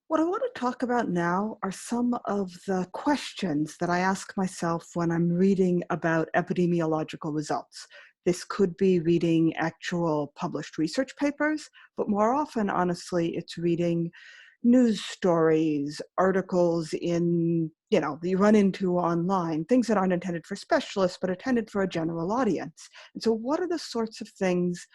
What I want to talk about now are some of the questions that I ask myself when I'm reading about epidemiological results. This could be reading actual published research papers, but more often, honestly, it's reading news stories, articles that you run into online, things that aren't intended for specialists, but intended for a general audience. And so what are the sorts of things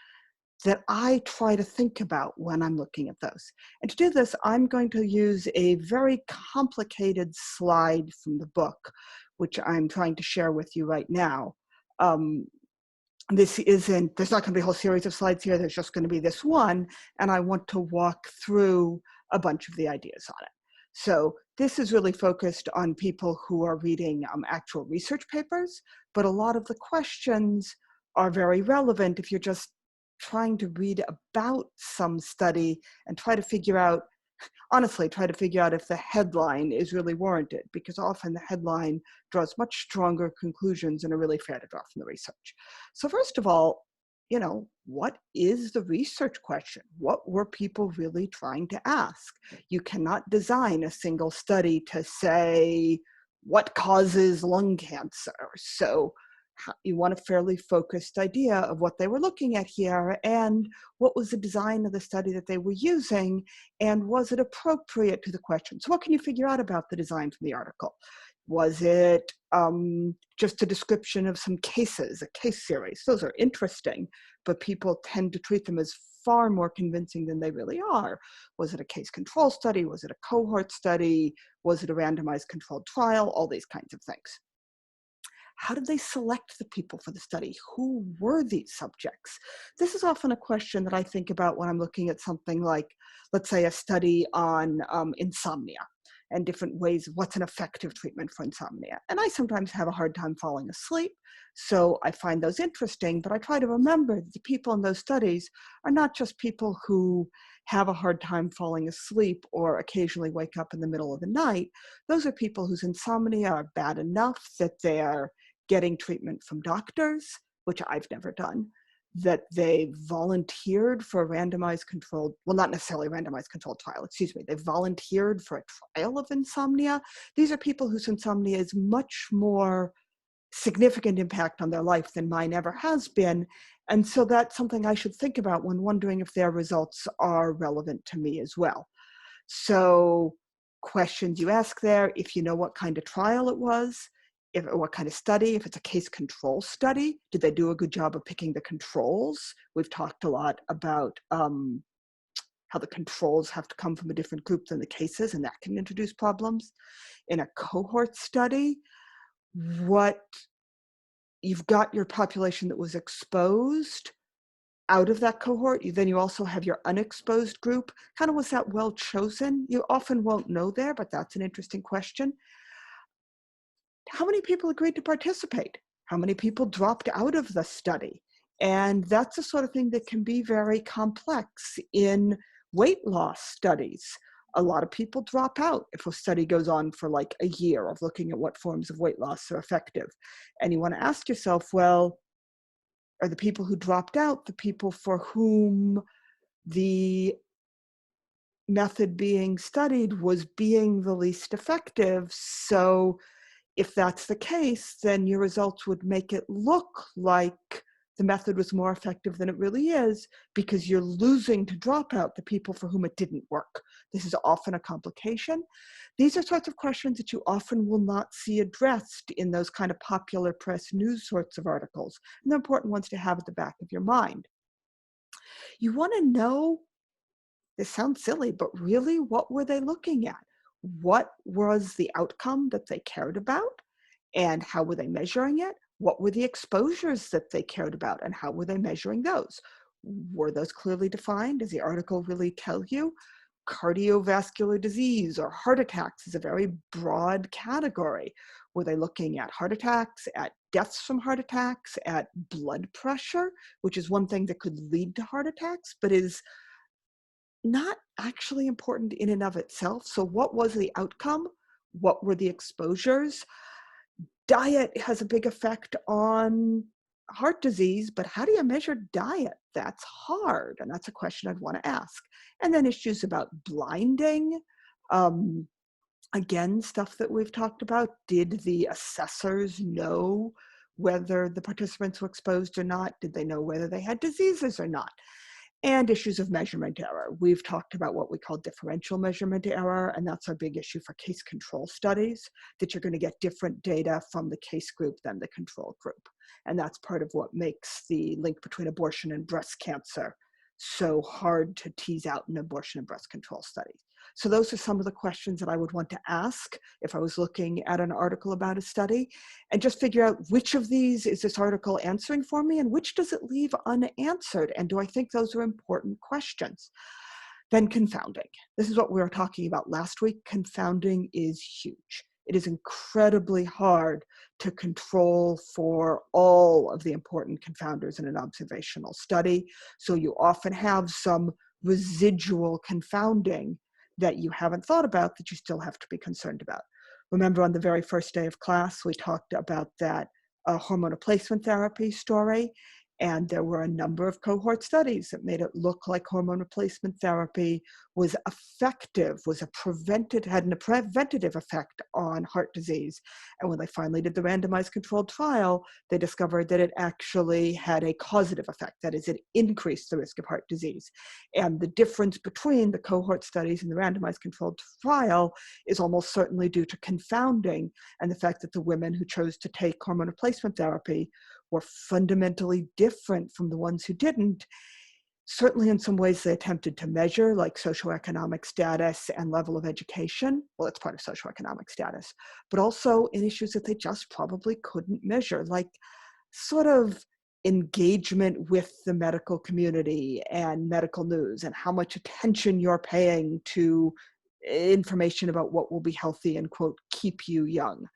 that I try to think about when I'm looking at those? And to do this, I'm going to use a very complicated slide from the book, which I'm trying to share with you right now. Um, there's not going to be a whole series of slides here. There's just going to be this one, and I want to walk through a bunch of the ideas on it. So this is really focused on people who are reading actual research papers, but a lot of the questions are very relevant if you're just trying to read about some study and try to figure out if the headline is really warranted, because often the headline draws much stronger conclusions than are really fair to draw from the research. So first of all, what is the research question? What were people really trying to ask? You cannot design a single study to say what causes lung cancer. So you want a fairly focused idea of what they were looking at here and what was the design of the study that they were using, and was it appropriate to the question? So what can you figure out about the design from the article? Was it just a description of some cases, a case series? Those are interesting, but people tend to treat them as far more convincing than they really are. Was it a case control study? Was it a cohort study? Was it a randomized controlled trial? All these kinds of things. How did they select the people for the study? Who were these subjects? This is often a question that I think about when I'm looking at something like, let's say, a study on insomnia and different ways of what's an effective treatment for insomnia. And I sometimes have a hard time falling asleep, so I find those interesting, but I try to remember that the people in those studies are not just people who have a hard time falling asleep or occasionally wake up in the middle of the night. Those are people whose insomnia are bad enough that they're getting treatment from doctors, which I've never done, that they volunteered for a randomized controlled, well, not necessarily a randomized controlled trial, excuse me, they volunteered for a trial of insomnia. These are people whose insomnia is much more significant impact on their life than mine ever has been. And so that's something I should think about when wondering if their results are relevant to me as well. So questions you ask there, if you know what kind of trial it was, what kind of study, if it's a case control study, did they do a good job of picking the controls? We've talked a lot about how the controls have to come from a different group than the cases, and that can introduce problems. In a cohort study, you've got your population that was exposed out of that cohort. Then you also have your unexposed group. Kind of, was that well chosen? You often won't know there, but that's an interesting question. How many people agreed to participate? How many people dropped out of the study? And that's the sort of thing that can be very complex in weight loss studies. A lot of people drop out if a study goes on for like a year of looking at what forms of weight loss are effective. And you want to ask yourself, well, are the people who dropped out the people for whom the method being studied was being the least effective? So if that's the case, then your results would make it look like the method was more effective than it really is, because you're losing to drop out the people for whom it didn't work. This is often a complication. These are sorts of questions that you often will not see addressed in those kind of popular press news sorts of articles, and they're important ones to have at the back of your mind. You want to know, this sounds silly, but really, what were they looking at? What was the outcome that they cared about, and how were they measuring it? What were the exposures that they cared about, and how were they measuring those? Were those clearly defined? Does the article really tell you? Cardiovascular disease or heart attacks is a very broad category. Were they looking at heart attacks, at deaths from heart attacks, at blood pressure, which is one thing that could lead to heart attacks, but is not actually important in and of itself. So what was the outcome? What were the exposures? Diet has a big effect on heart disease, but how do you measure diet? That's hard, and that's a question I'd want to ask. And then issues about blinding, Um, Again, stuff that we've talked about. Did the assessors know whether the participants were exposed or not? Did they know whether they had diseases or not? And issues of measurement error. We've talked about what we call differential measurement error, and that's our big issue for case control studies, that you're going to get different data from the case group than the control group. And that's part of what makes the link between abortion and breast cancer so hard to tease out in abortion and breast control studies. So those are some of the questions that I would want to ask if I was looking at an article about a study, and just figure out which of these is this article answering for me and which does it leave unanswered, and do I think those are important questions. Then confounding. This is what we were talking about last week. Confounding is huge. It is incredibly hard to control for all of the important confounders in an observational study. So you often have some residual confounding that you haven't thought about that you still have to be concerned about. Remember, on the very first day of class, we talked about that hormone replacement therapy story. And there were a number of cohort studies that made it look like hormone replacement therapy was effective, had a preventative effect on heart disease. And when they finally did the randomized controlled trial, they discovered that it actually had a causative effect. That is, it increased the risk of heart disease. And the difference between the cohort studies and the randomized controlled trial is almost certainly due to confounding and the fact that the women who chose to take hormone replacement therapy were fundamentally different from the ones who didn't. Certainly in some ways they attempted to measure, like socioeconomic status and level of education. Well, it's part of socioeconomic status, but also in issues that they just probably couldn't measure, like sort of engagement with the medical community and medical news and how much attention you're paying to information about what will be healthy and, quote, keep you young.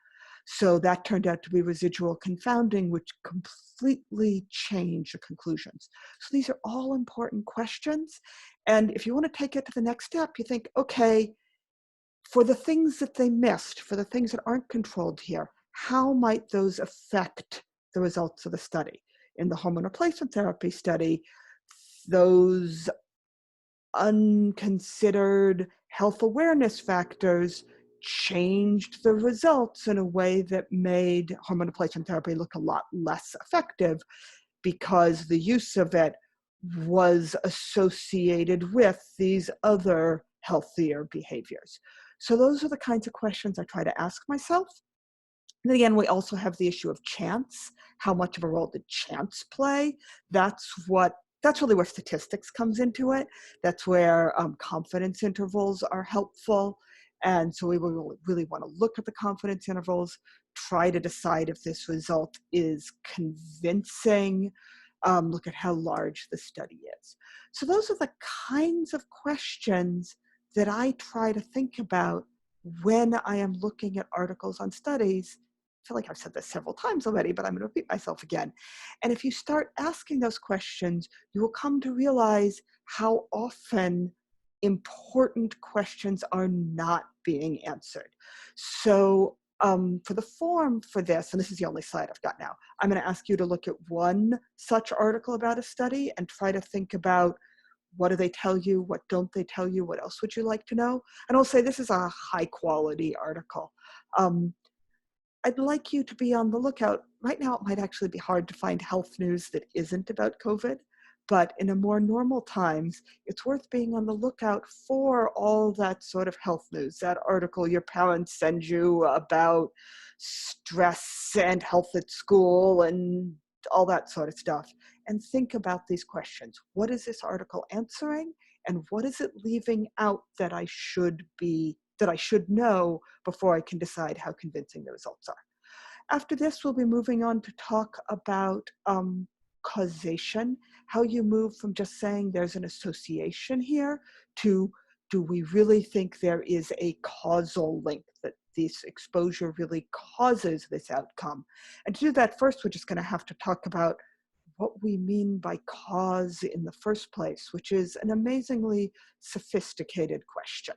So that turned out to be residual confounding, which completely changed the conclusions. So these are all important questions. And if you want to take it to the next step, you think, okay, for the things that they missed, for the things that aren't controlled here, how might those affect the results of the study? In the hormone replacement therapy study, those unconsidered health awareness factors changed the results in a way that made hormone replacement therapy look a lot less effective because the use of it was associated with these other healthier behaviors. So those are the kinds of questions I try to ask myself. And then again, we also have the issue of chance. How much of a role did chance play? That's really where statistics comes into it. That's where confidence intervals are helpful. And so we will really want to look at the confidence intervals, try to decide if this result is convincing, look at how large the study is. So those are the kinds of questions that I try to think about when I am looking at articles on studies. I feel like I've said this several times already, but I'm going to repeat myself again. And if you start asking those questions, you will come to realize how often important questions are not being answered. So for the form for this, and this is the only slide I've got now, I'm going to ask you to look at one such article about a study and try to think about, what do they tell you? What don't they tell you? What else would you like to know? And I'll say this is a high quality article. I'd like you to be on the lookout. Right now, it might actually be hard to find health news that isn't about COVID, but in a more normal times, it's worth being on the lookout for all that sort of health news. That article your parents send you about stress and health at school and all that sort of stuff. And think about these questions. What is this article answering? And what is it leaving out that I should know before I can decide how convincing the results are? After this, we'll be moving on to talk about causation, how you move from just saying there's an association here to, do we really think there is a causal link, that this exposure really causes this outcome? And to do that, first, we're just going to have to talk about what we mean by cause in the first place, which is an amazingly sophisticated question.